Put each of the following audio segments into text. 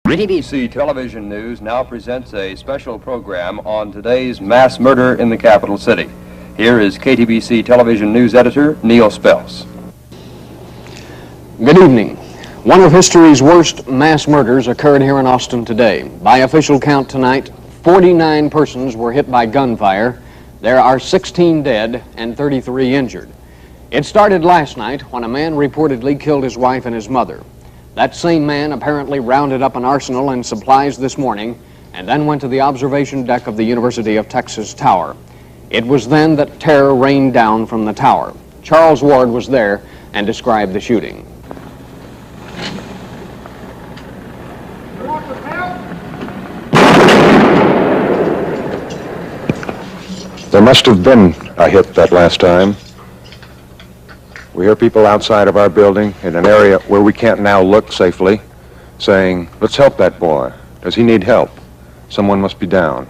KTBC Television News now presents a special program on today's mass murder in the capital city. Here is KTBC Television News Editor Neil Spells. Good evening. One of history's worst mass murders occurred here in Austin today. By official count tonight, 49 persons were hit by gunfire. There are 16 dead and 33 injured. It started last night when a man reportedly killed his wife and his mother. That same man apparently rounded up an arsenal and supplies this morning and then went to the observation deck of the University of Texas Tower. It was then that terror rained down from the tower. Charles Ward was there and described the shooting. There must have been a hit that last time. We hear people outside of our building in an area where we can't now look safely saying, "Let's help that boy. Does he need help? Someone must be down."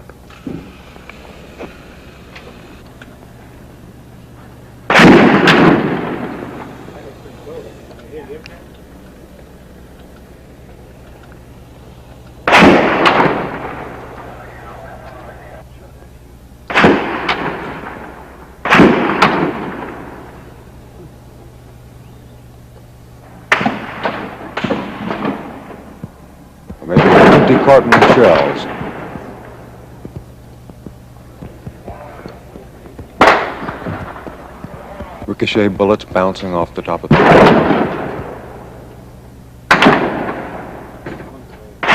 Maybe an empty carton of shells. Ricochet bullets bouncing off the top of the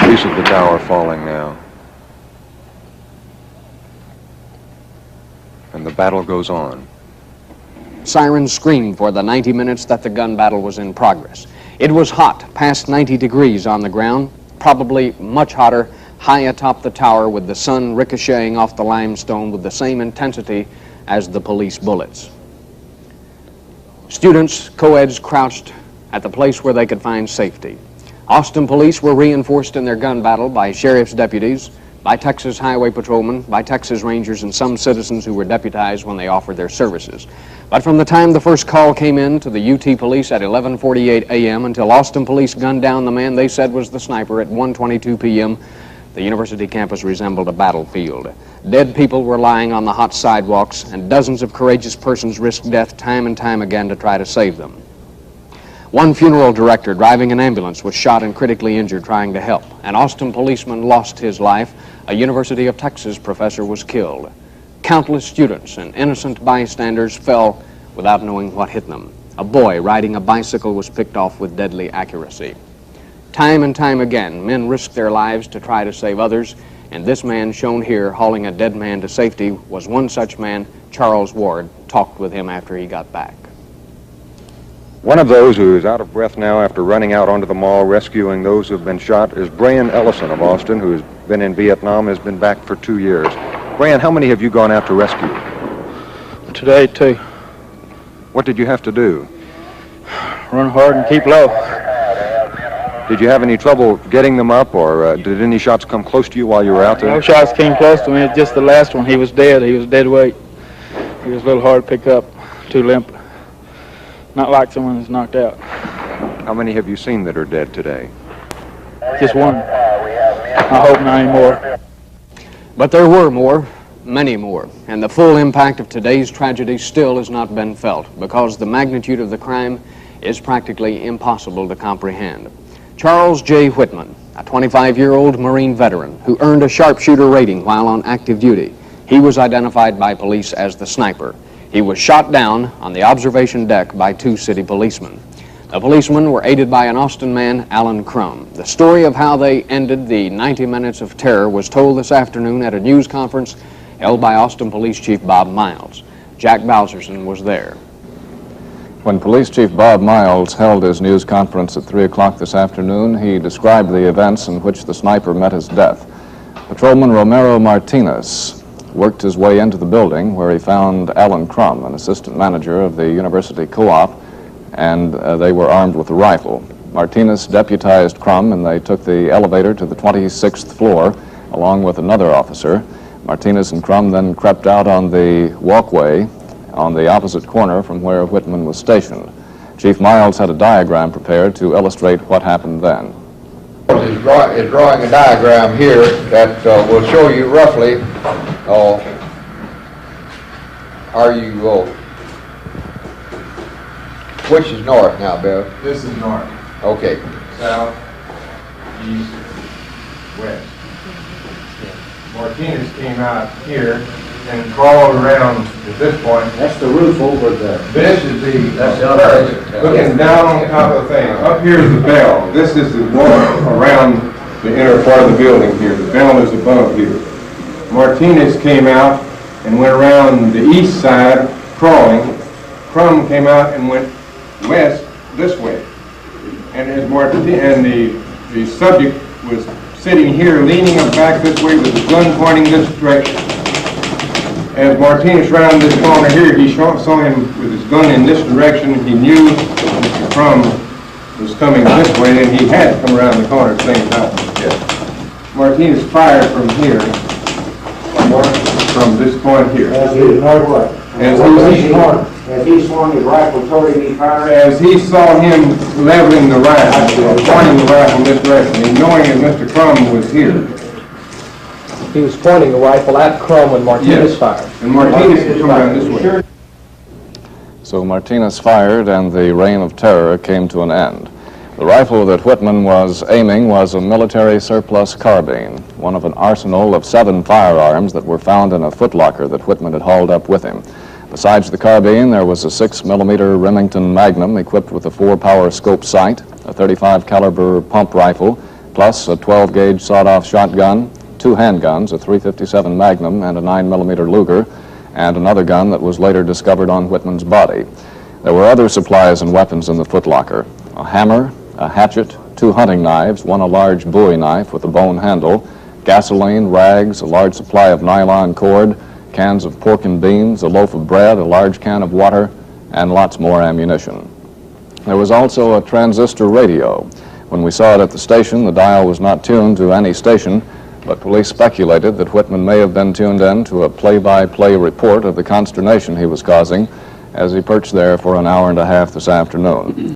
piece of the tower falling now. And the battle goes on. Sirens screamed for the 90 minutes that the gun battle was in progress. It was hot, past 90 degrees on the ground, probably much hotter high atop the tower with the sun ricocheting off the limestone with the same intensity as the police bullets. Students, co-eds, crouched at the place where they could find safety. Austin police were reinforced in their gun battle by sheriff's deputies, by Texas highway patrolmen, by Texas Rangers, and some citizens who were deputized when they offered their services. But from the time the first call came in to the UT police at 11:48 a.m. until Austin police gunned down the man they said was the sniper at 1:22 p.m., the university campus resembled a battlefield. Dead people were lying on the hot sidewalks, and dozens of courageous persons risked death time and time again to try to save them. One funeral director driving an ambulance was shot and critically injured trying to help. An Austin policeman lost his life. A University of Texas professor was killed. Countless students and innocent bystanders fell without knowing what hit them. A boy riding a bicycle was picked off with deadly accuracy. Time and time again, men risked their lives to try to save others, and this man shown here hauling a dead man to safety was one such man. Charles Ward talked with him after he got back. One of those who is out of breath now after running out onto the mall rescuing those who have been shot is Brian Ellison of Austin, who has been in Vietnam, has been back for 2 years. Brian, how many have you gone out to rescue? Today, 2. What did you have to do? Run hard and keep low. Did you have any trouble getting them up, or did any shots come close to you while you were out there? No shots came close to me. Just the last one. He was dead. He was dead weight. He was a little hard to pick up, too limp. Not like someone that's knocked out. How many have you seen that are dead today? Just one. I hope not anymore. But there were more, many more, and the full impact of today's tragedy still has not been felt because the magnitude of the crime is practically impossible to comprehend. Charles J. Whitman, a 25-year-old Marine veteran who earned a sharpshooter rating while on active duty. He was identified by police as the sniper. He was shot down on the observation deck by 2 city policemen. The policemen were aided by an Austin man, Alan Crum. The story of how they ended the 90 minutes of terror was told this afternoon at a news conference held by Austin Police Chief Bob Miles. Jack Bowserson was there. When Police Chief Bob Miles held his news conference at 3 o'clock this afternoon, he described the events in which the sniper met his death. Patrolman Romero Martinez worked his way into the building where he found Alan Crum, an assistant manager of the University Co-op, and they were armed with a rifle. Martinez deputized Crum, and they took the elevator to the 26th floor along with another officer. Martinez and Crum then crept out on the walkway on the opposite corner from where Whitman was stationed. Chief Miles had a diagram prepared to illustrate what happened then. Is drawing a diagram here that will show you roughly, which is north now, Bill? This is north. Okay. South, east, west. Martinez came out here and crawled around at this point. That's the roof over there. This is That's the the looking down on top of the thing. Up here is the bell. This is the wall around the inner part of the building here. The bell is above here. Martinez came out and went around the east side crawling. Crum came out and went west this way. And as the subject was sitting here leaning back this way with his gun pointing this direction. As Martinez rounded this corner here, he saw him with his gun in this direction. He knew Mr. Crum was coming this way, and he had to come around the corner at the same time. Yes. Martinez fired from here, from this point here. As he northwest. As he swung his rifle toward him, he fired. As he saw him leveling the rifle, pointing the rifle in this direction, and knowing that Mr. Crum was here. He was pointing the rifle at Crum when Martinez fired. And Martinez had come around this way. So Martinez fired, and the reign of terror came to an end. The rifle that Whitman was aiming was a military surplus carbine, one of an arsenal of 7 firearms that were found in a footlocker that Whitman had hauled up with him. Besides the carbine, there was a 6mm Remington Magnum equipped with a 4-power scope sight, a 35 caliber pump rifle, plus a 12-gauge sawed-off shotgun, 2 handguns, a .357 Magnum and a 9mm Luger, and another gun that was later discovered on Whitman's body. There were other supplies and weapons in the footlocker: a hammer, a hatchet, 2 hunting knives, one a large bowie knife with a bone handle, gasoline, rags, a large supply of nylon cord, cans of pork and beans, a loaf of bread, a large can of water, and lots more ammunition. There was also a transistor radio. When we saw it at the station, the dial was not tuned to any station, but police speculated that Whitman may have been tuned in to a play-by-play report of the consternation he was causing as he perched there for an hour and a half this afternoon.